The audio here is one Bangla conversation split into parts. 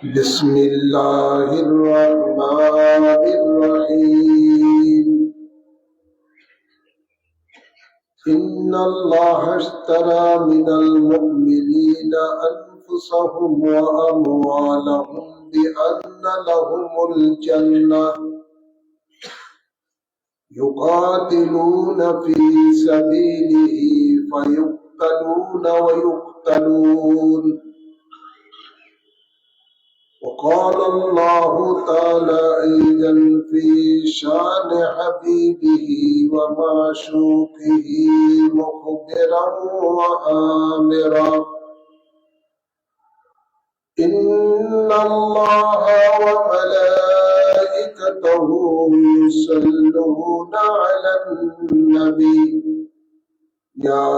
بسم الله الرحمن الرحيم إن الله اشترى من المؤمنين أنفسهم وأموالهم بأن لهم الجنة يقاتلون في سبيله فيقتلون ويقتلون وقال الله تعالى أيضا في شان حبيبه ومعشوقه مخبرا وآمرا إن الله وملائكته يصلون على النبي يا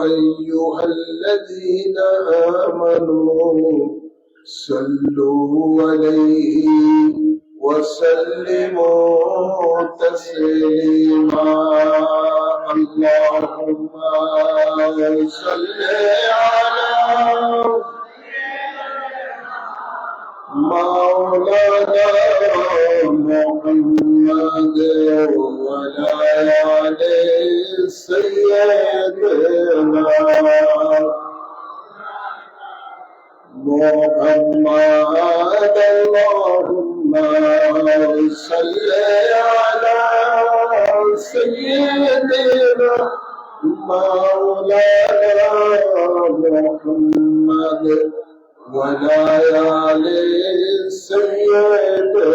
أيها الذين آمنوا صلوا عليه وسلموا تسليما اللهم صل على مولانا محمد وعلى آل سيدنا محمد اللهم صل على سيدنا مولانا محمد وعلى آل سيدنا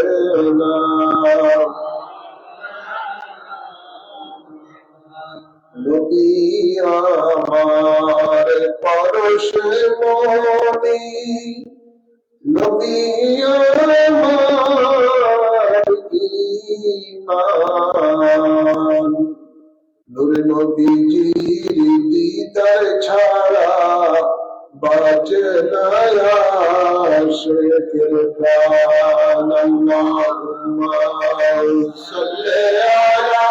নবী আমার পরশ মনি নবী আমার ঈমান নূরে নবীজির দিদার ছাড়া বাঁচে না আশিকের প্রাণ আল্লাহুম্মা সাল্লি আলা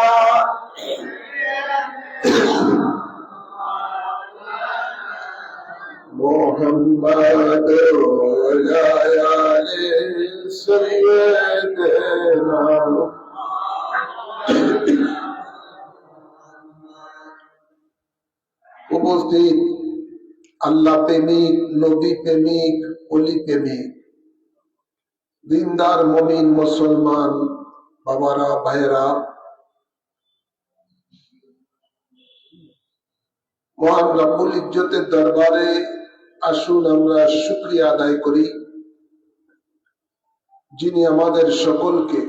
محمد وعلى آل سيدنا উপস্থিত আল্লাহ প্রেমিক নবী প্রেমিক ওলি প্রেমিক দিনদার মুমিন মুসলমান বাবারা ভাইরা মহান রব্বুল ইজ্জতের দরবারে আসুন আমরা শুকরিয়া আদায় করি যিনি আমাদের সকলকে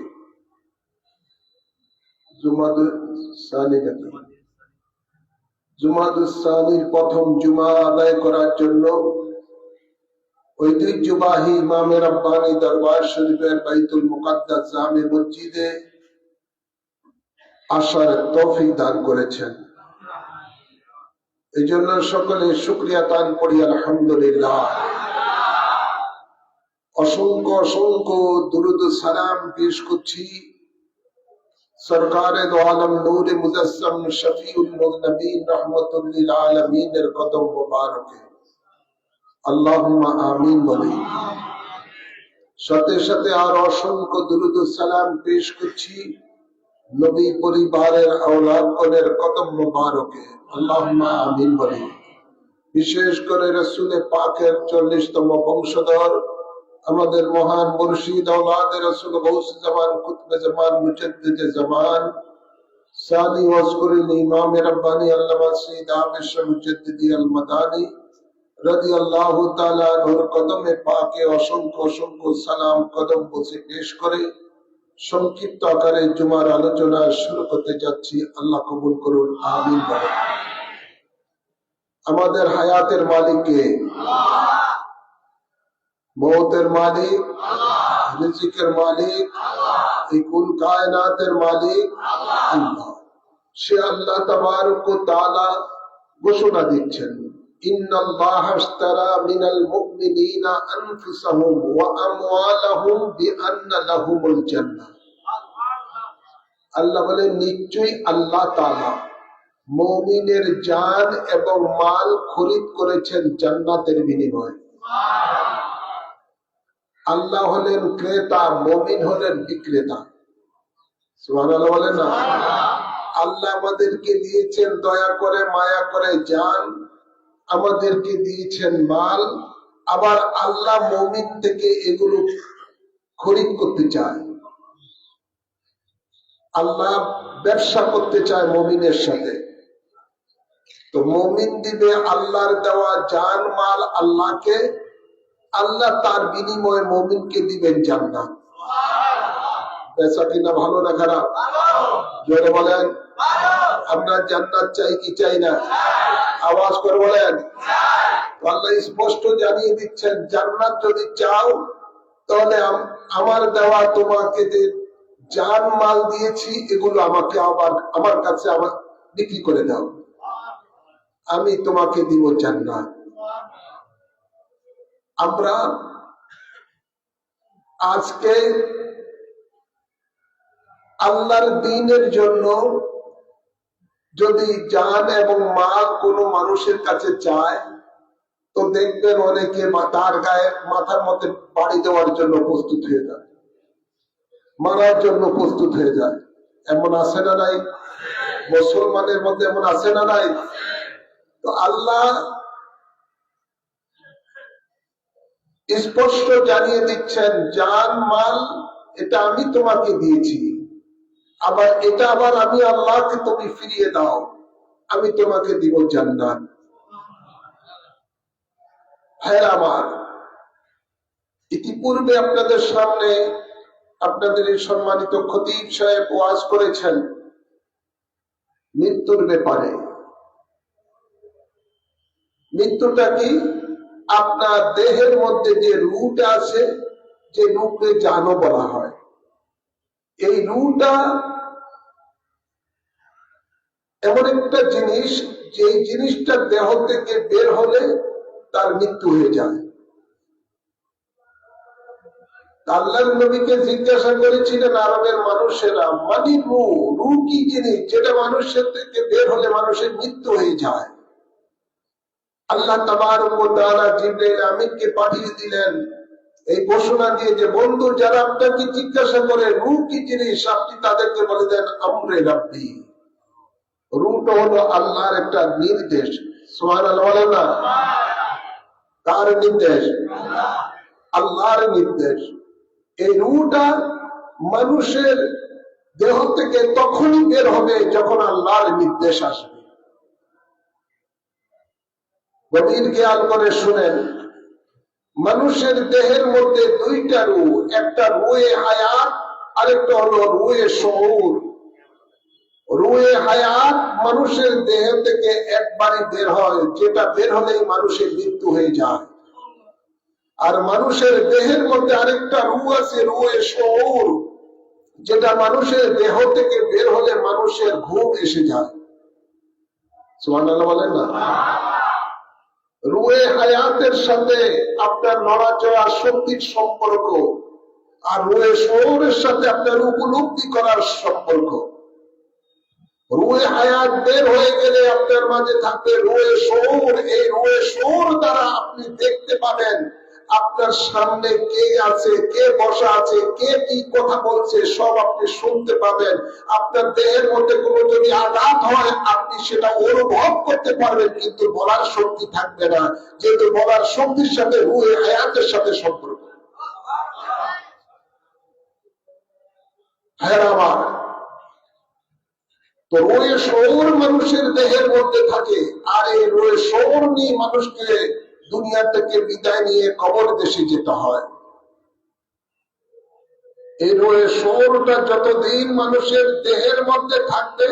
জুমাদুসানির প্রথম জুমা আদায় করার জন্য ঐতিহ্যবাহী ইমামে রব্বানী দরবার শরীফের বাইতুল মুকাদ্দাস জামে মসজিদে আসার তৌফিক দান করেছেন। এই জন্য সকলে শুকরিয়া দান করি আলহামদুলিল্লাহ। অসংখ্য অসংখ্য দুরুদ সালাম পেশ করছি সরকারে দো আলম নূরে মুজাসসাম শফিউল মুযনিবিন রাহমাতুল লিল আলামিনের কদম মোবারকে আল্লাহুম্মা আমিন বলি। সাথে সাথে আর অসংখ্য দুরুদ সালাম পেশ করছি নবী পরিবারের আওলাদগণের কদম মোবারকে আল্লাহুম্মা আমিন বলি। বিশেষ করে রাসূলে পাকের 40তম বংশধর আমাদের মহান মুর্শিদ আওলাদে রাসূল গৌস জামান কুতবে জামান মুজাদ্দিদে জামান সানি ওয়াজকুরুল ইমাম রব্বানী আল্লামা সৈয়দ আমির শাহ মুজাদ্দিদি আল মাদানী রাদিয়াল্লাহু তাআলা আনহুর কদমে পাকে অসংখ্য অসংখ্য সালাম কদম বসে পেশ করে সংক্ষিপ্ত আকারে জুমার আলোচনা শুরু করতে যাচ্ছি। আল্লাহ কবুল করুন আমিন বলেন। আমাদের হায়াতের মালিক কে? মৌতের মালিক, রিজিকের মালিক, এই কুল কায়নাতের মালিক আল্লাহ। সে আল্লাহ তাবারক ওয়া তাআলা ঘোষণা দিচ্ছেন ইন্নাল্লাহা আশতারা মিনাল মুমিনিনা আনফুসাহুম ওয়া আমওয়ালাহুম বিআন্না লাহুমুল জান্নাহ। আল্লাহ বলেন নিশ্চয়ই আল্লাহ তাআলা মুমিনের জান এবং মাল খরিদ করেছেন জান্নাতের বিনিময়ে। আল্লাহ হলেন ক্রেতা, মুমিন হলেন বিক্রেতা। সুবহানাল্লাহ বলেন না? আল্লাহ আমাদেরকে দিয়েছেন দয়া করে, মায়া করে জান, আমাদেরকে দিয়েছেন মাল। আবার আল্লাহ মুমিন থেকে এগুলো খরিদ করতে চায়। আল্লাহ ব্যবসা করতে চায় মুমিনের সাথে। তো মুমিন দিবে আল্লাহর দেওয়া জান মাল আল্লাহকে, আল্লাহ তার বিনিময়ে মুমিনকে দিবেন জান্নাত। বেচা কিনা ভালো না খারাপ? জোরে বলেন। আমরা জান্নাত চাই কি চাই না? আওয়াজ করে বলেন। আল্লাহ স্পষ্ট জানিয়ে দিচ্ছেন, জান্নাত যদি চাও তাহলে আমার দেওয়া তোমাকে যে জান মাল দিয়েছি এগুলো আমাকে আবার আমার কাছে আবার বিক্রি করে দাও, আমি তোমাকে দিব জান্নাত। আমরা আজকে আল্লাহর দ্বীনের জন্য যদি জান এবং মাল কোনো মানুষের কাছে চায় তো দেখবেন অনেকে তার গায়ে মাথার মধ্যে বাড়ি দেওয়ার জন্য প্রস্তুত হয়ে যায়, মারার জন্য প্রস্তুত হয়ে যায়। এমন আছে না নাই? মুসলমানের মধ্যে এমন আছে না নাই? তো আল্লাহ স্পষ্ট জানিয়ে দিচ্ছেন, জান মাল এটা আমি তোমাকে দিয়েছি, আবার এটা আবার আমি আল্লাহকে তুমি ফিরিয়ে দাও, আমি তোমাকে দিব জান্নাত। ভাইরা আমার, ইতিপূর্বে আপনাদের সামনে আপনাদের এই সম্মানিত খতিব সাহেব ওয়াজ করেছেন মৃত্যুর ব্যাপারে। মৃত্যুটা কি? আপনার দেহের মধ্যে যে রূহটা আছে, যে রূহকে জানও বলা হয়, এই রূহটা এমন একটা জিনিস যে জিনিসটা দেহ থেকে বের হলে তার মৃত্যু হয়ে যায়। আল্লাহর নবীকে জিজ্ঞাসা করেছিলেন আরবের মানুষেরা, মানে রূহ কি জিনিস যেটা মানুষের থেকে বের হলে মানুষের মৃত্যু হয়ে যায়? আল্লাহ তাবারক ওয়া তাআলা জিবরাইল আমিনকে পাঠিয়ে দিলেন এই ঘোষণা দিয়ে যে, বন্ধু যারা আপনাকে জিজ্ঞাসা করে রূহ কি জিনিস, আপনি তাদেরকে বলে দেন আমরে রাব্বি। রূহটা হলো আল্লাহর একটা নির্দেশ। সুবহানাল্লাহ বলেন না? কার নির্দেশ? আল্লাহর নির্দেশ। এই রূহটা মানুষের দেহ থেকে তখনই বের হবে যখন আল্লাহর নির্দেশ আসবে। গভীর খেয়াল করে শুনেন, মানুষের দেহের মধ্যে দুইটা রূহ, একটা রূহে হায়াত আরেকটা হলো রূহে শউর। রূহে হায়াত মানুষের দেহ থেকে একবারই বের হয়, যেটা বের হলেই মানুষের মৃত্যু হয়ে যায়। আর মানুষের দেহের মধ্যে আরেকটা রূহ আছে রূহে শউর, যেটা মানুষের দেহ থেকে বের হলে মানুষের ঘুম এসে যায়। সুবহানাল্লাহ বলেন না? রূহে হায়াতের সাথে আপনার নড়াচড়ার শক্তির সম্পর্ক, আর রূহে শউরের সাথে আপনার উপলব্ধি করার সম্পর্ক। রূহে হায়াত বের হয়ে গেলে আপনার মাঝে থাকবে রূহে শউর। এই রূহে শউর দ্বারা আপনি দেখতে পাবেন আপনার সামনে কে আছে, কে বসা আছে, কে কি কথা বলছে, সব আপনি শুনতে পাবেন। আপনার দেহের মধ্যে কোনো যদি আঘাত হয় আপনি সেটা অনুভব করতে পারবেন, কিন্তু বলার শক্তি থাকবে না, যেহেতু বলার শক্তির সাথে রূহে হায়াতের সাথে সম্পর্ক। হ্যাঁ আমার তো রূহে শউর মানুষের দেহের মধ্যে থাকে, আর এই রূহে শউর নিয়ে মানুষকে দুনিয়া থেকে বিদায় নিয়ে কবর দেশে যেতে হয়। এই রূহে শউরটা যতদিন মানুষের দেহের মধ্যে থাকবে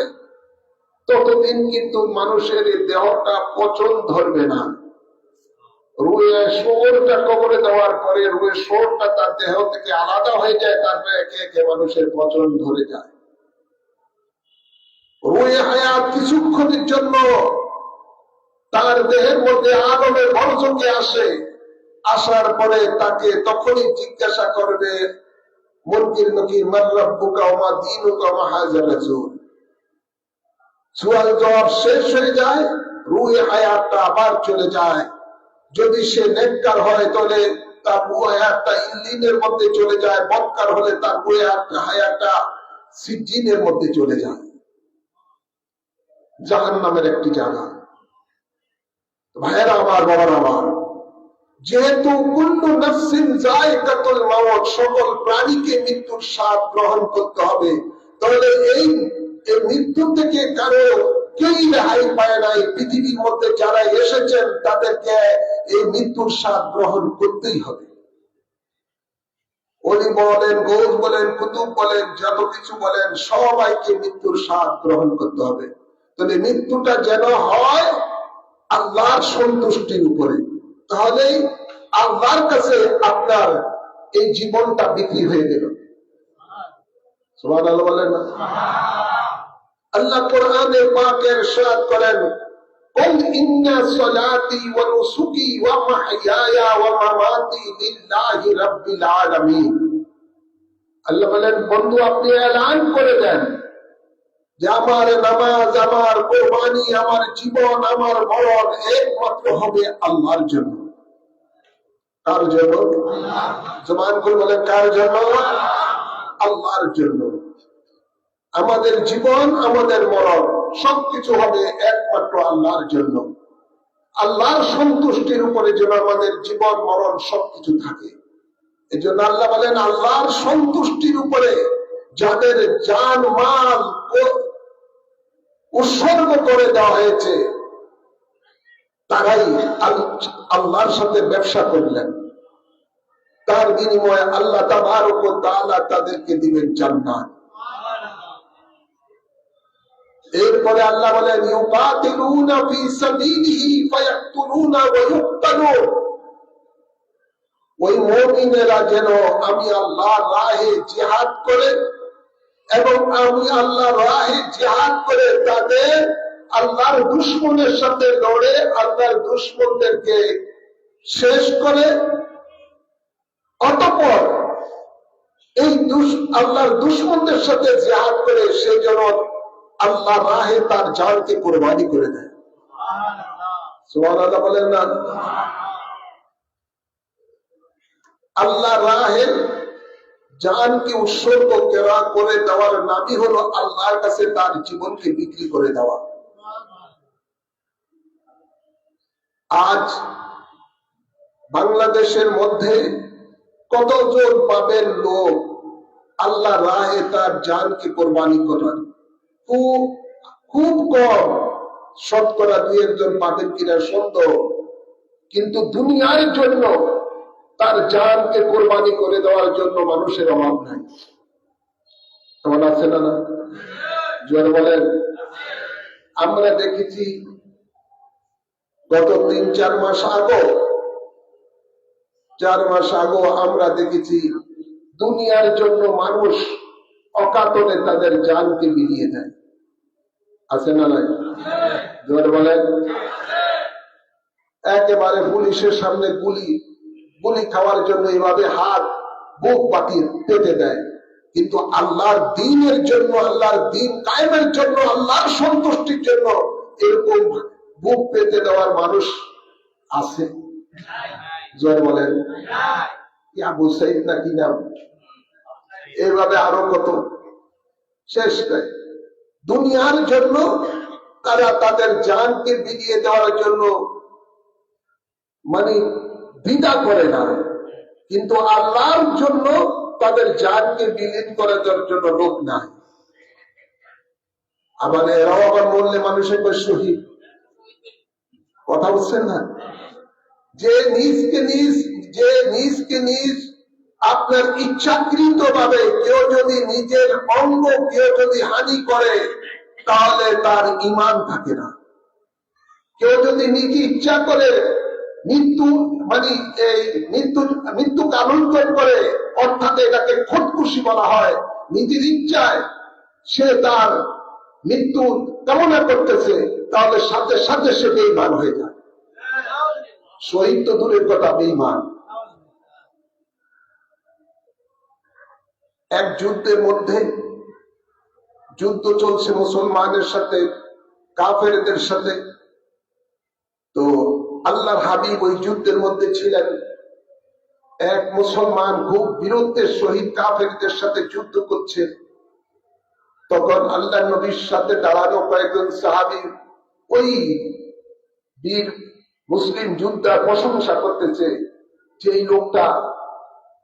ততদিন কিন্তু মানুষের এই দেহটা পচন ধরবে না। রূহে শউরটা কবরে দেওয়ার পরে রূহে শউরটা তার দেহ থেকে আলাদা হয়ে যায়, তারপরে একে একে মানুষের পচন ধরে যায়। রূহে হায়াত কিছুক্ষণের জন্য তার দেহের মধ্যে আদমের বর্জকে আসে, আসার পরে তাকে তখনই জিজ্ঞাসা করবে মুনকির নকির মান রাব্বুকা ওয়া মা দীনুকা ওয়া মা হাযাল রাসূল। সুয়াল জবাব শেষ হয়ে যায়, রূহে হায়াতটা আবার চলে যায়। যদি সে নেককার হয় তাহলে তার হায়াতটা ইল্লিনের মধ্যে চলে যায়, বদকার হলে তার হায়াতটা সিজ্জিনের মধ্যে চলে যায়, জাহান্নামের একটি জায়গা। ভাইয়েরা আমার, বাবার আমার, যেহেতু কুল্লু নাফসিন যায়কাতুল মাউত, সকল প্রাণীকে মৃত্যুর স্বাদ গ্রহণ করতে হবে, তাহলে এই মৃত্যু থেকে কারো কেউ রেহাই পায় নাই। পৃথিবীর মধ্যে যারা এসেছেন তাদেরকে এই মৃত্যুর স্বাদ গ্রহণ করতেই হবে। অলি বলেন, গৌস বলেন, কুতুব বলেন, যত কিছু বলেন, সবাইকে মৃত্যুর স্বাদ গ্রহণ করতে হবে। তাহলে মৃত্যুটা যেন হয় আল্লাহর সন্তুষ্টির উপরে, তাহলেই আল্লাহর কাছে আপনার এই জীবনটা বিক্রি হয়ে গেল। সুবহানাল্লাহ বলেন না? আল্লাহ কোরআনে পাকে ইরশাদ করেন, কুল ইন্না সলাতি ওয়া নুসুকি ওয়া মাহইয়ায়া ওয়া মামাতি লিল্লাহি রাব্বিল আলামিন। আল্লাহ বলেন, বন্ধু আপনি এলান করে দেন যে আমার নামাজ, আমার কুরবানি, আমার জীবন, আমার মরণ একমাত্র হবে আল্লাহর জন্য। কার জন্য? জবান করে বলেন, কার জন্য? আল্লাহর জন্য। আমাদের জীবন, আমাদের মরণ সবকিছু হবে একমাত্র আল্লাহর জন্য। আল্লাহর সন্তুষ্টির উপরে যেন আমাদের জীবন মরণ সবকিছু থাকে। এই জন্য আল্লাহ বলেন, আল্লাহর সন্তুষ্টির উপরে যাদের জান মাল উৎসর্গ করে দেওয়া হয়েছে তারাই আল্লাহর সাথে ব্যবসা করলেন। তার বিনিময়ে আল্লাহ তাবারক ওয়া তাআলা তাদেরকে দিবেন জান্নাত। এরপরে আল্লাহ বলেন, ইউকাতিলুনা ফি সাবিলিহি ফায়াকতুলুনা ওয়া ইউকতালুন। ওই মুমিনেরা যেন আমি আল্লাহর রাহে জিহাদ করে এবং আমি আল্লাহর রাহে জিহাদ করে তাদের আল্লাহর দুশমনের সাথে লড়ে আল্লাহর দুশমনদেরকে শেষ করে, অতঃপর এই আল্লাহর দুশমনদের সাথে জিহাদ করে সে যেন আল্লাহর রাহে তার জানকে কুরবানি করে দেয়। সুবহানাল্লাহ বলেন না? আল্লাহর রাহে জানকে উৎসর্গ করে দেওয়ার নামই হলো আল্লাহর কাছে তার জীবনকে বিক্রি করে দেওয়া। আজ বাংলাদেশের মধ্যে কতজন পাবেন লোক আল্লাহর রাহে তার জানকে কোরবানি করার? খুব কম, শতকরা 2-1 জন পাবেন কিনা সন্দেহ। কিন্তু দুনিয়ার জন্য তার জানকে কোরবানি করে দেওয়ার জন্য মানুষের অভাব নাই। কেমন আছে না? জোরে বলেন। আমরা দেখেছি গত 3-4 মাস আগে, 4 মাস আগে আমরা দেখেছি দুনিয়ার জন্য মানুষ অকাতরে তাদের জানকে বিলিয়ে দেয়। আছে না নাই? জোরে বলেন। একেবারে পুলিশের সামনে গুলি খাওয়ার জন্য এভাবে হাত বুক পাতিয়ে পেতে দেয়। কিন্তু আল্লাহর দ্বীনের জন্য, আল্লাহর দ্বীন কায়েমের জন্য, আল্লাহর সন্তুষ্টির জন্য এরকম বুক পেতে দেওয়ার মানুষ আছে? জোরে বলেন। আবু সাইদ না কি নাম, এইভাবে আরো কত, শেষ নাই। দুনিয়ার জন্য তারা তাদের জানকে বিলিয়ে দেওয়ার জন্য মানে দ্বিধা করে না, কিন্তু আল্লাহর জন্য তাদের জানকে বিলীন করার জন্য লোক নাই। আবার এরাও আবার বললে মানুষের শহীদ। কথা বুঝছেন না? যে নিজকে নিজ আপনার ইচ্ছাকৃত ভাবে কেউ যদি নিজের অঙ্গ কেউ যদি হানি করে তাহলে তার ঈমান থাকে না। কেউ যদি নিজে ইচ্ছা করে মৃত্যুকে আমন্ত্রণ করে, অর্থাৎ এটাকে খোদকুশি বলা হয়, নিজের ইচ্ছায় সে তার মৃত্যু কামনা করতেছে, তাহলে সাথে সাথে সে বেঈমান হয়ে যায়। শহীদ তো দূরের কথা, বেঈমান। এক যুদ্ধের মধ্যে, যুদ্ধ চলছে মুসলমানের সাথে কাফেরদের সাথে, তো আল্লাহর হাবিব ওই যুদ্ধের মধ্যে ছিলেন। এক মুসলমান খুব বীরত্বের সহিত কাফেরদের সাথে যুদ্ধ করছে, তখন আল্লাহ নবীর সাথে দাঁড়ানো কয়েকজন সাহাবী ওই বীর মুসলিম যোদ্ধার প্রশংসা করতেছে যে এই লোকটা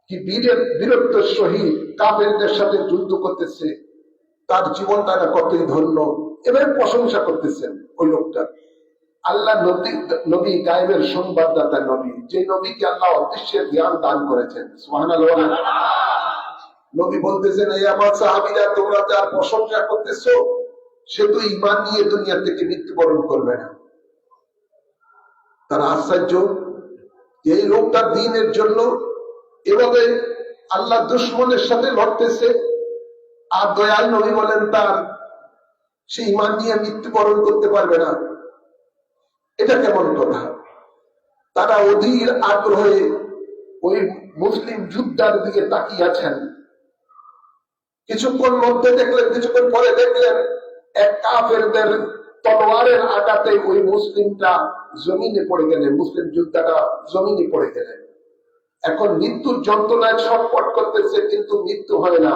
কি বীরত্বের সহিত কাফেরদের সাথে যুদ্ধ করতেছে, তার জীবনটা কতই ধন্য, এবার প্রশংসা করতেছেন ওই লোকটা। আল্লাহ নবী গায়েবের সংবাদদাতা নবী, যে নবীকে আল্লাহ অদৃশ্যের জ্ঞান দান করেছেন, সুবহানাল্লাহ। নবী বলতেছেন, এই আমার সাহাবীরা, তোমরা যার প্রশংসা করতেছো সে তো ঈমান নিয়ে দুনিয়া থেকে মৃত্যুবরণ করবে না। তার আশ্চর্য, এই লোকটা দ্বীনের জন্য এভাবে আল্লাহ দুশমনের সাথে লড়তেছে, আর দয়াল নবী বলেন তার সে ঈমান নিয়ে মৃত্যুবরণ করতে পারবে না। এটা কেমন কথা? তারা অধীর আগ্রহে ওই মুসলিম যোদ্ধার দিকে তাকিয়ে আছেন। কিছুক্ষণ পরে দেখলেন এক কাফেরদের তলোয়ারের আঘাতে ওই মুসলিমটা জমিনে পড়ে গেলেন, মুসলিম যোদ্ধাটা জমিনে পড়ে গেলেন। এখন মৃত্যুর যন্ত্রণায় ছটফট করতেছে, কিন্তু মৃত্যু হয় না।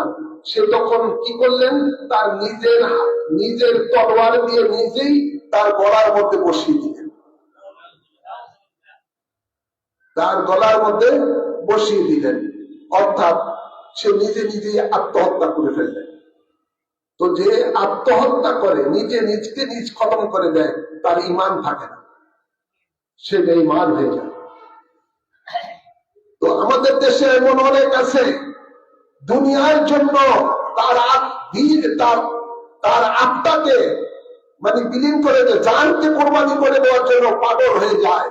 সে তখন কি করলেন, তার নিজের তলোয়ার দিয়ে নিজেই তার গলার মধ্যে বসিয়ে দিলেন, তার গলার মধ্যে বসিয়ে দিলেন, অর্থাৎ সে নিজে নিজে আত্মহত্যা করে ফেললেন। তো যে আত্মহত্যা করে, নিজে নিজকে নিজ খতম করে দেয়, তার ঈমান থাকে না, সে বেঈমান হয়ে যায়। তো আমাদের দেশে এমন অনেক আছে, দুনিয়ার জন্য তার আত্মাকে মানে বিলীন করে দেয়, জানকে কোরবানি করে দেওয়ার জন্য পাগল হয়ে যায়,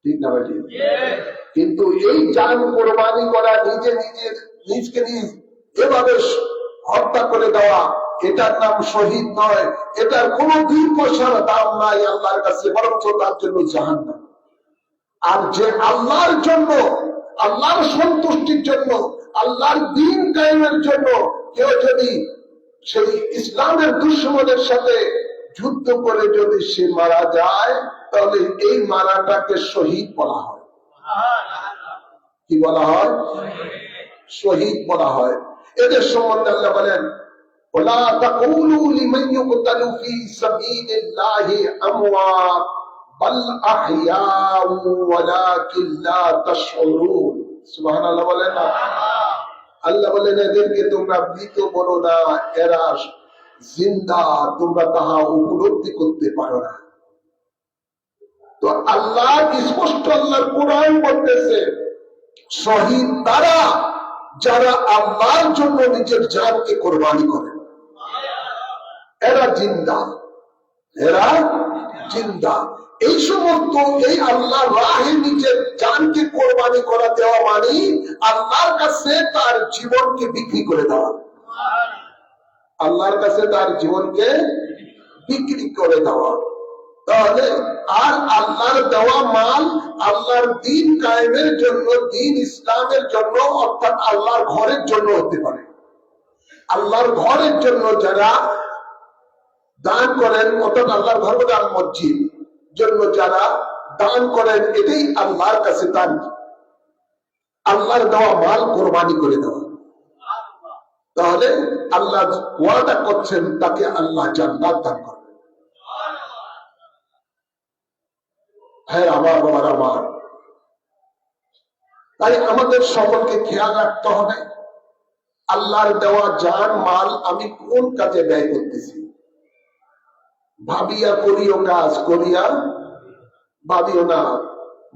ঠিক না ভাই? কিন্তু এই জান কোরবানি করা, নিজকে নিজ এভাবে হত্যা করে দেওয়া, এটার নাম শহীদ নয়, এটার কোন 2 পয়সার দাম নাই আল্লাহর কাছে, বরঞ্চ তার জন্য জাহান্নাম। আর যে আল্লাহর জন্য, আল্লাহর সন্তুষ্টির জন্য, আল্লাহর দ্বীন কায়েমের জন্য কেউ যদি সেই ইসলামের দুশমনের সাথে যুদ্ধ করে যদি সে মারা যায়, তাহলে এই মারাটাকে শহীদ বলা হয়। কি বলা হয়? শহীদ বলা হয়। এদের সম্বন্ধে আল্লাহ বলেন, ওয়ালা তাকুলু লিমান ইউকতালু ফি সাবিলিল্লাহি আমওয়াত বাল আহইয়াউ ওয়ালাকিন লা তাশউরুন। সুবহানাল্লাহ বলেন না? আল্লাহ বলেন, এদেরকে তোমরা মৃত বলো না, এরা জিন্দা, তোমরা তাহা উপলব্ধি করতে পারো না। তো আল্লাহ স্পষ্ট, আল্লাহর কোরআন বলতেছে, শহীদ তারা যারা আল্লাহর জন্য নিজের জানকে কোরবানি করে, এরা জিন্দা, এরা জিন্দা। এই সমস্ত এই আল্লাহর রাহে নিজের জানকে কোরবানি করা দেওয়া মানে আল্লাহর কাছে তার জীবনকে বিক্রি করে দেওয়া, আল্লাহর কাছে তার জীবনকে বিক্রি করে দেওয়া। তাহলে আর আল্লাহর দেওয়া মাল আল্লাহর দ্বীন কায়েমের জন্য, দ্বীন ইসলামের জন্য, অর্থাৎ আল্লাহর ঘরের জন্য হতে পারে। আল্লাহর ঘরের জন্য যারা দান করেন, অর্থাৎ আল্লাহর ঘর আর মসজিদ জন্য যারা দান করেন, এটাই আল্লাহর কাছে দান, আল্লাহর দেওয়া মাল কোরবানি করে দেওয়া। তাহলে আল্লাহ ওয়াদা করছেন তাকে আল্লাহ জান্নাত দান করবেন। হ্যাঁ আমার বাবার আমার, তাই আমাদের সকলকে খেয়াল রাখতে হবে আল্লাহর দেওয়া জান মাল আমি কোন কাজে ব্যয় করতেছি। ভাবিয়া করিও কাজ, করিয়া ভাবিও না।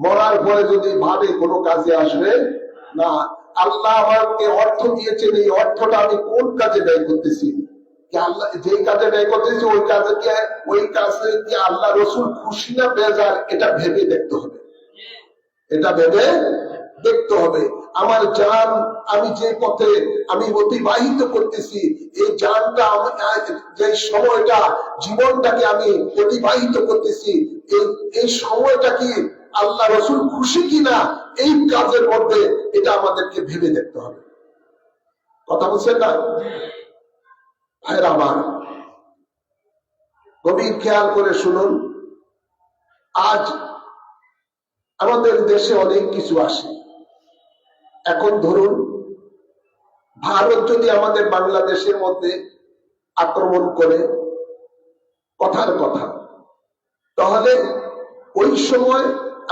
মরার পরে যদি ভাবে কোনো কাজে আসবে না। আল্লাহ আমাকে অর্থ দিয়েছেন, এই অর্থটা আমি কোন কাজে ব্যয় করতেছি, আল্লাহ যে কাজে ব্যয় করতেছি ওই কাজে কি আল্লাহ রসুল খুশি না বেজার, এটা ভেবে দেখতে হবে, এটা ভেবে দেখতে হবে। আমার জান আমি যে পথে আমি অতিবাহিত করতেছি, এই জানটা যে সময়টা জীবনটাকে আমি অতিবাহিত করতেছি, এই সময়টা কি আল্লাহ রসুল খুশি কিনা, এই কাজের মধ্যে এটা আমাদেরকে ভেবে দেখতে হবে। কথা বলছেন না ভাইরা আমার? গভীর খেয়াল করে শুনুন, আজ আমাদের দেশে অনেক কিছু আসে, এখন ধরুন ভারত যদি আমাদের বাংলাদেশের মধ্যে আক্রমণ করে, কথার কথা, তাহলে ওই সময়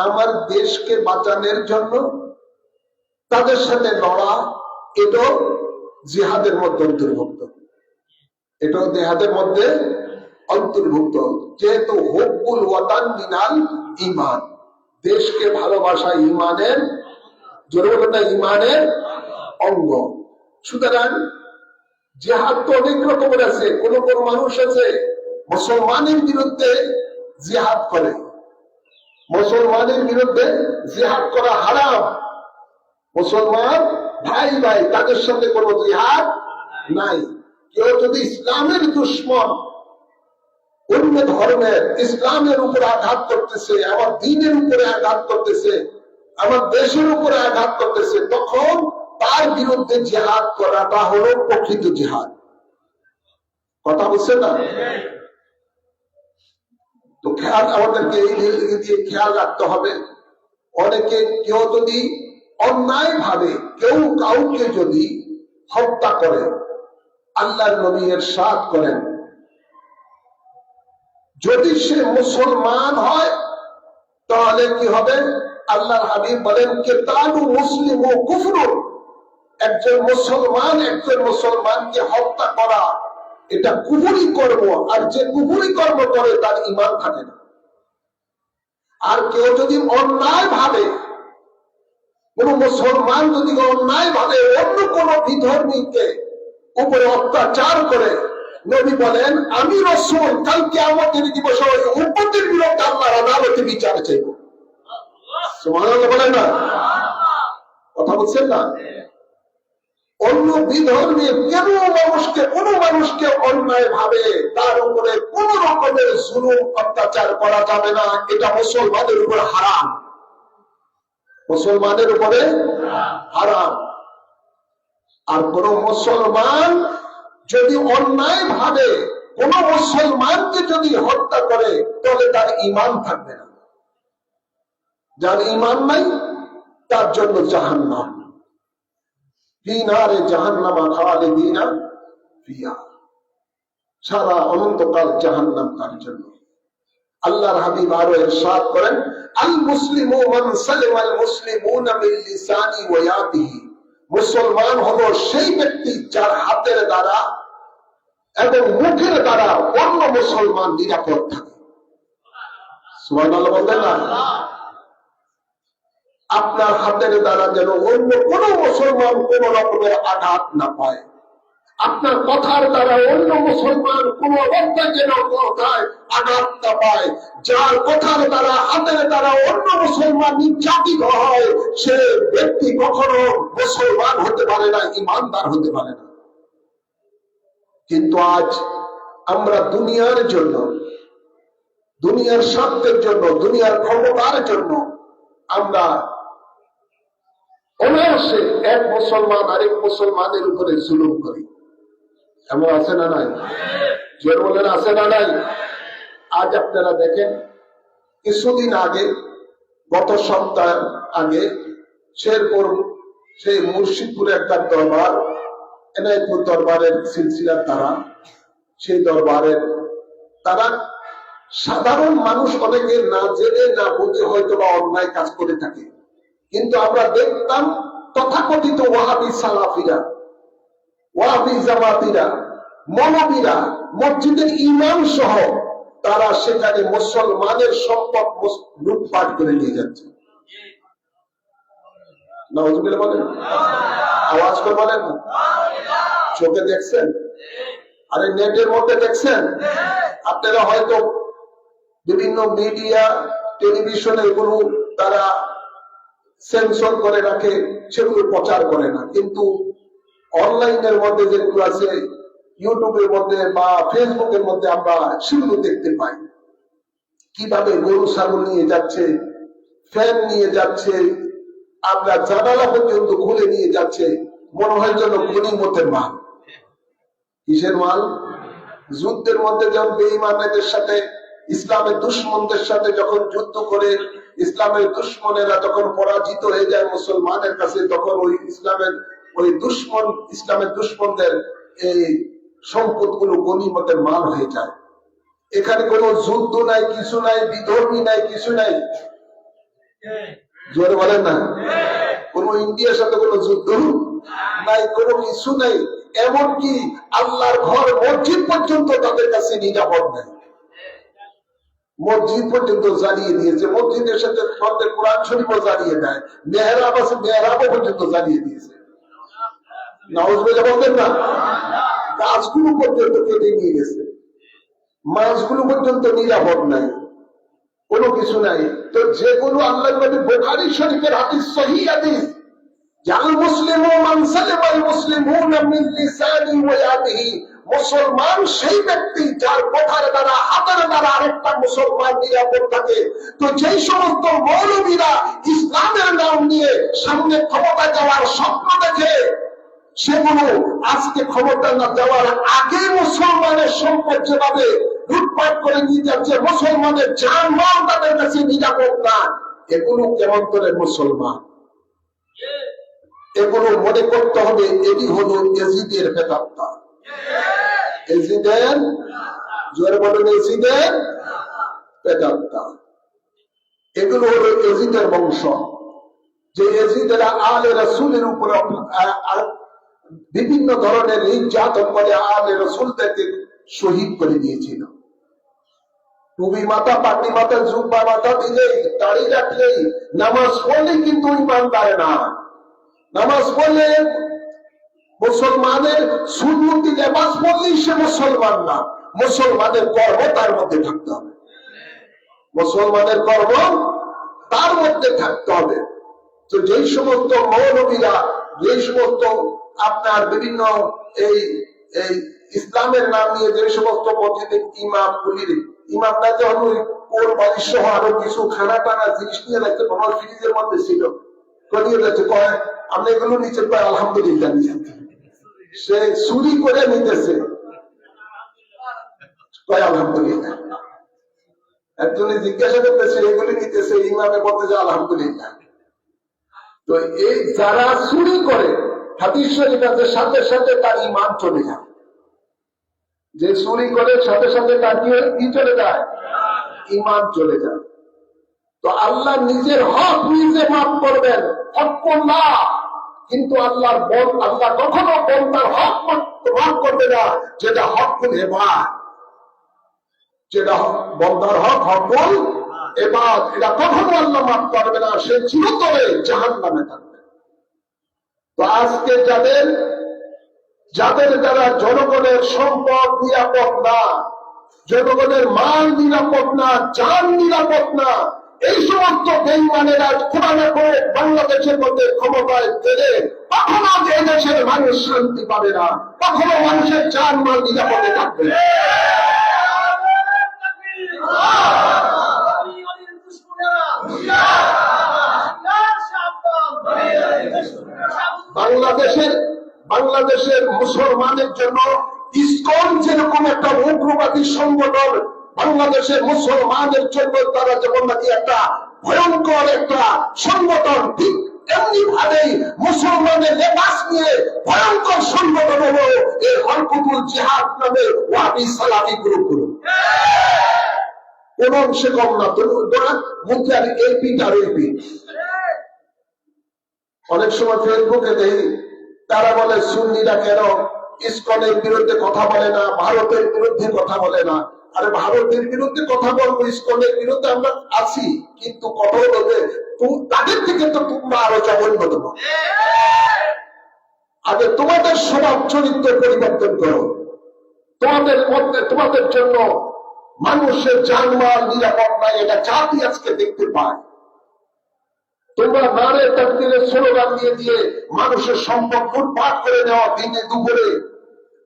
আমার দেশকে বাঁচানোর জন্য তাদের সাথে লড়া, এটাও জিহাদের মধ্যে অন্তর্ভুক্ত, এটাও জিহাদের মধ্যে অন্তর্ভুক্ত। যেহেতু হুব্বুল ওয়াতান মিনাল ঈমান, দেশকে ভালোবাসা ঈমানের, জোরে বলেন না, ঈমানের অঙ্গ। সুতরাং জিহাদ তো অনেক রকমের আছে। কোন কোন মানুষ আছে মুসলমানের বিরুদ্ধে জিহাদ করে, মুসলমানের বিরুদ্ধে জিহাদ করা হারাম। মুসলমান ভাই ভাই, তাদের সাথে কোনো জিহাদ নাই। কেউ যদি ইসলামের দুশমন, অন্য ধর্মের, ইসলামের উপরে আঘাত করতেছে, আমার দ্বীনের উপরে আঘাত করতেছে, আমার দেশের উপরে আঘাত করতেছে, তখন তার বিরুদ্ধে জিহাদ করাটা হলো প্রকৃত জিহাদ। কথা বুঝছে না? তো খেয়াল, আমাদেরকে এই দিকে খেয়াল রাখতে হবে। অনেকে, কেউ যদি অন্যায় ভাবে কেউ কাউকে যদি হত্যা করে, আল্লাহর নবী ইরশাদ করেন, যদি সে মুসলমান হয় তাহলে কি হবে? আল্লাহর হাবিব বলেন, কিতালু মুসলিম ও কুফরুন, একজন মুসলমানকে হত্যা করা এটা কুফরি কর্ম, আর যে কুফরি কর্ম করে তার ঈমান থাকে না। আর কেউ যদি অন্যায় ভাবে, কোন মুসলমান যদি অন্যায় ভাবে অন্য কোন বিধর্মীকে উপরে অত্যাচার করে, নবী বলেন, আমি রাসূল কাল কিয়ামতের দিবসে ওই উম্মতের বিরুদ্ধে আল্লাহর আদালতে বিচার চাইব। সুবহানাল্লাহ বলেন না? কথা বলছেন না? অন্য বিধর্মী কোনো মানুষকে অন্যায় ভাবে তার উপরে কোন রকমের জুলুম অত্যাচার করা যাবে না। এটা মুসলমানের উপরে হারাম, মুসলমানের উপরে হারাম। আর কোন মুসলমান যদি অন্যায় ভাবে কোন মুসলমানকে যদি হত্যা করে, তাহলে তার ঈমান থাকবে না। যার ঈমান নাই তার জন্য জাহান্নাম, সারা অনন্তকাল জাহান্নাম তার জন্য। আল্লাহর হাবিব আরো ইরশাদ করেন, আল মুসলিমু মান সালামাল মুসলিমুনা মিন লিসানি ওয়া ইয়াদিহি, মুসলমান হলো সেই ব্যক্তি যার হাতের দ্বারা এবং মুখের দ্বারা অন্য মুসলমান নিরাপদ থাকে। সুবহানাল্লাহ বলবেন না? আপনার হাতের দ্বারা যেন অন্য কোন মুসলমান কোন রকমের আঘাত না পায়, আপনার কথার দ্বারা অন্য মুসলমান কোন অবস্থায় যেন কথায় আঘাত না পায়। যার কথার দ্বারা, হাতের দ্বারা অন্য মুসলমান নির্যাতিত হয়, সে ব্যক্তি কখনো মুসলমান হতে পারে না, ঈমানদার হতে পারে না। কিন্তু আজ আমরা দুনিয়ার জন্য, দুনিয়ার স্বার্থের জন্য, দুনিয়ার ক্ষমতার জন্য আমরা অনায়াসে এক মুসলমান আরেক মুসলমানের উপরে জুলুম করি। এমন আছে না নাই? জোর বলেন, আছে না নাই? আজ আপনারা দেখেন, কিছুদিন আগে, গত সপ্তাহ আগে, শেরপুর সেই মুর্শিদপুরে একটা দরবার, এনায়তপুর দরবারের সিলসিলার তারা, সেই দরবারের তারা সাধারণ মানুষ অনেকে না জেনে না বুঝে হয়তো বা অন্যায় কাজ করে থাকে, কিন্তু আমরা দেখতাম তথাকথিত ওয়াহাবি সালাফিরা, ওয়াহাবি জামাতিরা, মৌলবীরা, মসজিদের ইমাম সহ তারা সেখানে মুসলমানের সম্পদ লুটপাট করে নিয়ে যাচ্ছে। নাউজুবিল্লাহ বলেন, আওয়াজ করে বলেন না? চোখে দেখছেন, আরে নেটের মধ্যে দেখছেন। আপনারা হয়তো বিভিন্ন মিডিয়া, টেলিভিশনে এগুলো তারা সেন্সর করে রাখে, সেগুলো প্রচার করে না, কিন্তু অনলাইনের মধ্যে যেগুলো আছে, ইউটিউবের মধ্যে বা ফেসবুকের মধ্যে আমরা সেগুলো দেখতে পাই। কিভাবে গরু ছাগল নিয়ে যাচ্ছে, ফ্যান নিয়ে যাচ্ছে, আমরা জানালা পর্যন্ত খুলে নিয়ে যাচ্ছে, মনে হয় যেন গনিমতের মাল। কিসের মাল? যুদ্ধের মধ্যে যেমন বেঈমানদের সাথে, ইসলামের দুশমনদের সাথে যখন যুদ্ধ করে ইসলামের দুশ্মনেরা যখন পরাজিত হয়ে যায় মুসলমানের কাছে, তখন ওই ইসলামের দুশ্মনদের এই সম্পদগুলো গনিমতের মাল হয়ে যায়। এখানে কোনো যুদ্ধ নাই, কিছু নাই, বিধর্মী নাই, কিছু নাই। জোরে বলেন না? কোন ইন্ডিয়ার সাথে কোনো যুদ্ধ নাই, কোনো কিছু নাই। এমনকি আল্লাহর ঘর মসজিদ পর্যন্ত তাদের কাছে নিরাপদ নাই। মসজিদ পর্যন্ত জ্বালিয়ে দিয়েছে, মসজিদের সাথে কোরআন শরীফও জ্বালিয়ে দেয়, মেহরাব আছে, মেহরাবও পর্যন্ত জ্বালিয়ে দিয়েছে। নাউজুবিল্লাহ বলতেন না? গাছগুলো পর্যন্ত কেটে নিয়ে গেছে, মাছগুলো পর্যন্ত নিরাপদ নাই, কোনো কিছু নাই। তো যেগুলো আল্লাহ নবী বুখারী শরীফের হাদিস, সহিহ হাদিস, জাল মুসলিমু মান সালামাল মুসলিমুনা মিন লিসানি ওয়া ইয়াদিহি, মুসলমান সেই ব্যক্তি যার কথার দ্বারা, হাতের দ্বারা আরেকটা মুসলমান নিরাপদ থাকে। তো যেই সমস্ত মৌলবীরা ইসলামের নাম নিয়ে সামনে ক্ষমতা যাওয়ার স্বপ্ন দেখে, সেগুলো আজকে ক্ষমতা না দেওয়ার আগে মুসলমানের সম্পদ যেভাবে লুটপাট করে নিয়ে যাচ্ছে, মুসলমানের জানমাল তাদের কাছে নিরাপদ না, এগুলো কেমন করে মুসলমান? এগুলো মনে করতে হবে এটি হলো এজিদের প্রেতাত্মা। এজিদের, জোরে বলেন, এজিদের প্রেতাত্মা। এগুলো হলো এজিদের বংশ, যে এজিদেরা আলে রাসূলের উপরে বিভিন্ন ধরনের নির্যাতন করে আলে রাসূলদেরকে শহীদ করে দিয়েছিল। টুপি মাথা, পাগড়ি মাথা, জুব্বা মাথা দিলেই, দাড়ি রাখলেই, নামাজ পড়লেই কিন্তু ইমানদার না। নামাজ পড়লে, মুসলমানের সুন্নতি নামাজ পড়লেই সে মুসলমান না। মুসলমানের কর্ম তার মধ্যে থাকতে হবে, মুসলমানের কর্ম তার মধ্যে থাকতে হবে। তো যেই সমস্ত মৌলবীরা, যেই সমস্ত আপনার বিভিন্ন এই ইসলামের নাম নিয়ে যে সমস্ত মসজিদের ইমামরা যখন ওই কোর বালিশ সহ আরো কিছু খানা টানা জিনিস নিয়ে রাখতে, আমার ফ্রিজের মধ্যে ছিল, করিয়ে যাচ্ছে, কয় আমরা এগুলো নিচে পাই, আলহামদুলিল্লাহ নিয়ে সে চুরি করে নিতেছে, কয় আলহামদুলিল্লাহ। একজনে জিজ্ঞাসা করতেছে, এগুলি নিতেছে, ইমামে বলতেছে আলহামদুলিল্লাহ। তো এই যারা চুরি করে, হাদিস শরীফ আছে, সাথে সাথে তার ঈমান চলে যায়। যে চুরি করে সাথে সাথে তার কি চলে যায়? ঈমান চলে যায়। তো আল্লাহ নিজের হক নিজে মাফ করবেন, হক-উল্লাহ, কিন্তু আল্লাহ কখনো বন্দার হক মাফ করবে না, যেটা হকুল ইবাদ, যেটা বন্দার হক, হকুল ইবাদ, এটা কখনো আল্লাহ মাফ করবে না। সে চিরতরে জাহান্নামে থাকবে। তো আজকে যাদের দ্বারা জনগণের সম্পদ নিরাপদ না, জনগণের মাল নিরাপদ না, জান নিরাপদ না, এই সমস্ত বেঈমানেরা কোরআনে করে বাংলাদেশের মধ্যে ক্ষমতায় গেলে কখনো এই দেশের মানুষ শান্তি পাবে না, কখনো মানুষের জান মাল নিরাপদে থাকবে না। বাংলাদেশের মুসলমানের জন্য ইসকন যেরকম একটা উগ্রবাদী সংগঠন, বাংলাদেশের মুসলমানের জন্য তারা যেমন নাকি একটা ভয়ঙ্কর একটা সংগঠন, ঠিক এমনি ভাবেই মুসলমানের লেবাস নিয়ে ভয়ঙ্কর সংগঠন হলো এই হরকুতুল জিহাদ নামে ওয়াহাবি সালাফি গ্রুপগুলো। কোন অংশে কম না, তোরা মুখে আর এই পিঠ আর ওই পিঠ। অনেক সময় ফেসবুকে দেখি তারা বলে সুন্নিরা কেন ইসকনের বিরুদ্ধে কথা বলে না, ভারতের বিরুদ্ধে কথা বলে না। আরে ভারতের বিরুদ্ধে কথা বলবো, ইসকনের বিরুদ্ধে আমরা আছি, কিন্তু কথা বলবে তাদের থেকে তো তোমরা আরো জঘন্য দেবো। আগে তোমাদের স্বভাব চরিত্র পরিবর্তন করো, তোমাদের মধ্যে, তোমাদের জন্য মানুষের জানমাল নিরাপদ নাই, এটা জাতি আজকে দেখতে পায়। তোমরা নারে তাকবীরের স্লোগান দিয়ে দিয়ে মানুষের সম্পদ লুটপাট করে নেওয়া, দিনে দুপুরে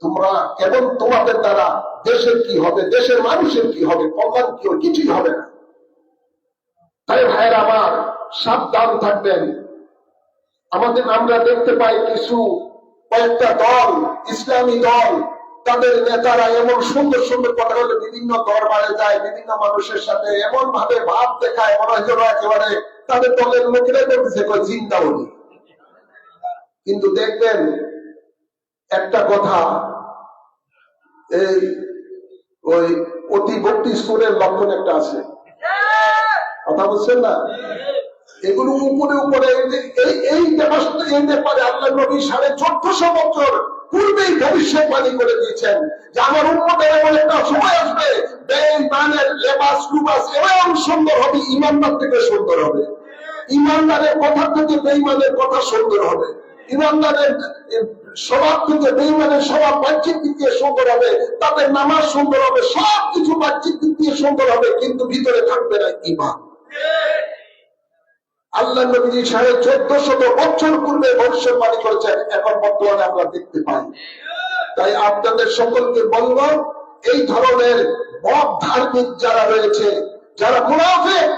তোমরা কেবল তোমাদের দ্বারা দেশের কি হবে, দেশের মানুষের কি হবে, কল্যাণ কি হবে, কিছুই হবে না। তাই ভাইয়ের আমার, সাবধান থাকবেন। আমরা দেখতে পাই কয়েকটা দল, ইসলামী দল, তাদের নেতারা এমন সুন্দর সুন্দর কথা বলে, বিভিন্ন দরবারে যায়, বিভিন্ন মানুষের সাথে এমন ভাবে ভাব দেখায়, মনে হয় যেন একেবারে তাদের দলের লোকেরাই বলতেছে চিন্তা বলি। কিন্তু দেখবেন একটা কথা, এই ওই অতি ভক্তি স্কুলের লক্ষণ একটা আছে, কথা বলছেন না? এগুলো উপরে উপরে এই ব্যাপারে আল্লাহ নবী 1450 বছর পূর্বেই ভবিষ্যৎবাণী করে দিয়েছেন যে আমার উম্মতের এমন একটা সময় আসবে, বেঈমানের লেবাস লুবাস এমন সুন্দর হবে, ইমানদার থেকে সুন্দর হবে, ইমানদারের কথা থেকে বেঈমানের কথা সুন্দর হবে, ইমানদারের স্বভাব থেকে বেঈমানের স্বভাব বাহ্যিক দিক দিয়ে সুন্দর হবে, তাদের নামাজ সুন্দর হবে, সবকিছু বাহ্যিক দিক দিয়ে সুন্দর হবে, কিন্তু ভিতরে থাকবে না ঈমান। আল্লাহ নবী 1450 বছর পূর্বে ভবিষ্যৎবাণী করেছেন, এখন বর্তমানে আমরা দেখতে পাই। তাই আপনাদের সকলকে বলবো, এই ধরনের বদ ধার্মিক যারা রয়েছে, যারা মুনাফিক,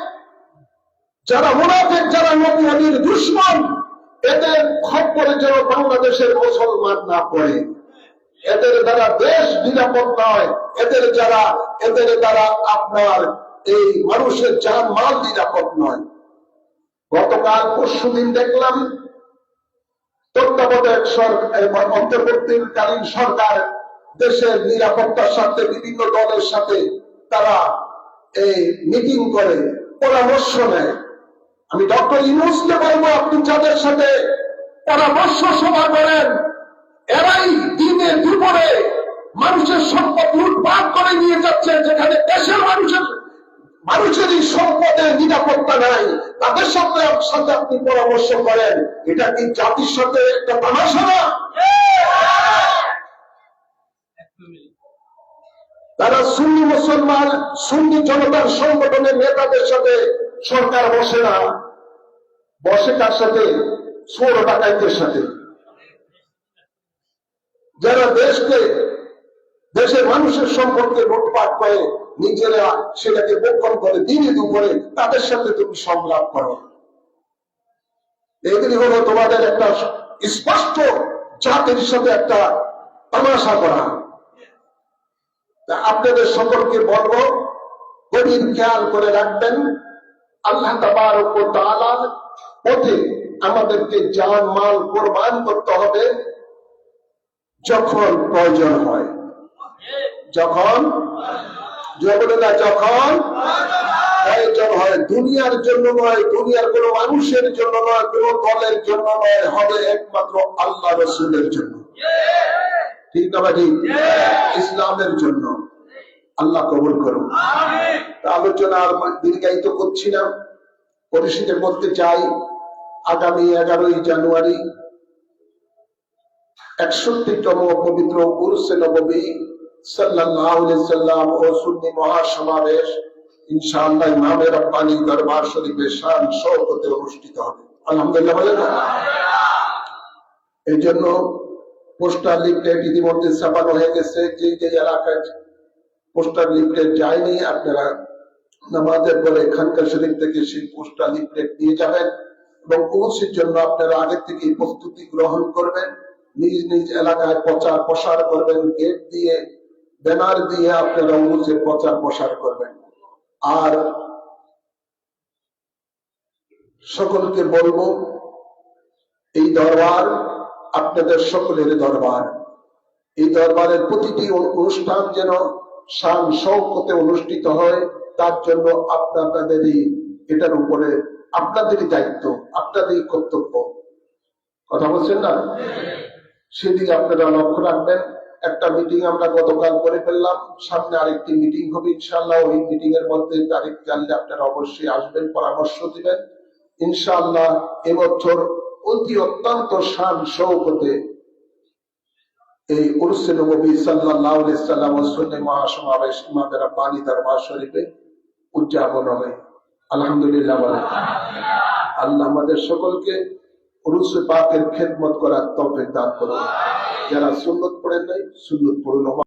যারা নবী নবীর দুশমন, এদের খপ্পরে যেন বাংলাদেশের মুসলমান না পড়ে। এদের দ্বারা দেশ নিরাপদ নয়, এদের দ্বারা আপনার এই মানুষের জান মাল নিরাপদ নয়। গতকাল পরশুদিন দেখলাম তত্ত্বাবধায়ক অন্তর্বর্তীকালীন সরকার দেশের নিরাপত্তার সাথে বিভিন্ন দলের সাথে তারা এই মিটিং করে, পরামর্শ নেয়। আমি ডক্টর ইউনূসকে বলবো, আপনি যাদের সাথে পরামর্শ সভা করেন, এরাই দিনে দুপুরে মানুষের সম্পদ লুটপাট করে নিয়ে যাচ্ছে, যেখানে দেশের মানুষেরই সম্পদের নিরাপত্তা নাই, তাদের সাথে আপনি পরামর্শ করেন। এটা কি জাতির সাথে একটা তামাশা না? তারা সুন্নি মুসলমান, সুন্নি জনতার সংগঠনের নেতাদের সাথে সরকার বসে না, বসে কার সাথে? চোর ডাকাইতের সাথে, যারা দেশের মানুষের সম্পর্কে লুটপাট করে, নিজেরা সেটাকে গোপন করে দিনে দুপুরে, তাদের সাথে তুমি সংলাপ করো। এগুলি হলো তোমাদের একটা স্পষ্ট জাতির সাথে একটা তামাশা করা। আপনাদের সকলকে বলবো, গভীর খেয়াল করে রাখবেন, আল্লাহ তাবারক ওয়া তাআলার পথে আমাদেরকে জান মাল কোরবান করতে হবে যখন প্রয়োজন হয়, যখন প্রয়োজন হয়, দুনিয়ার জন্য নয়, দুনিয়ার কোন মানুষের জন্য নয়, কোন দলের জন্য নয়, হবে একমাত্র আল্লাহ রসুলের জন্য। ঠিক না ভাই? ইসলামের জন্য। আল্লাহ কবুল করুন। আলোচনা আর দীর্ঘায়িত করছি না, পরিশেষে বলতে চাই, আগামী 11ই জানুয়ারি 61তম পবিত্র উরসে নববী সাল্লাল্লাহু আলাইহি সাল্লাম ও সুন্নি মহাসমাবেশ ইনশাআল্লাহ ইমামে রব্বানী দরবার শরীফে শান শওকতে অনুষ্ঠিত হবে। আলহামদুলিল্লাহ বলেন। এই জন্য পোস্টার লিফলেট ইতিমধ্যে ছাপানো হয়ে গেছে। যে এলাকায় পোস্টার লিফলেট যায়নি, আপনারা নামাজের পরে খানকা শরীফ থেকে সেই পোস্টার লিফলেট নিয়ে যাবেন এবং উরসের জন্য আপনারা আগে থেকে প্রস্তুতি গ্রহণ করবেন। নিজ নিজ এলাকায় প্রচার প্রসার করবেন, গেট দিয়ে ব্যানার দিয়ে আপনারা উরসের প্রচার প্রসার করবেন। আর সকলকে বলবো, এই দরবার আপনাদের সকলের দরবার। এই দরবারের প্রতিটি অনুষ্ঠান যেন শান শওকতে অনুষ্ঠিত হয়, তার জন্য আপনাদেরই এটার উপরে আপনাদেরই দায়িত্ব, আপনাদেরই কর্তব্য। কথা বলছেন না? সেদিকে আপনারা লক্ষ্য রাখবেন। একটা মিটিং আমরা গতকাল করে ফেললাম, সামনে আরেকটি মিটিং হবে ইনশাআল্লাহ। ওই মিটিং এর মধ্যে তারিখ জানলে আপনারা অবশ্যই আসবেন, পরামর্শ দিবেন ইনশাআল্লাহ। এবছর অত্যন্ত শান শওকতে এই উরসে নববী সাল্লাল্লাহু আলাইহি সাল্লাম ও সুন্নি মহাসমাবেশ ইমামে রব্বানী দরবার শরীফে উদযাপন হবে। আলহামদুলিল্লাহ বলেন। আল্লাহ আমাদের সকলকে উরুস পাকের খেদমত করার তৌফিক দান করুন। যারা সুন্নত পড়েন নাই, সুন্নত পড়ুন।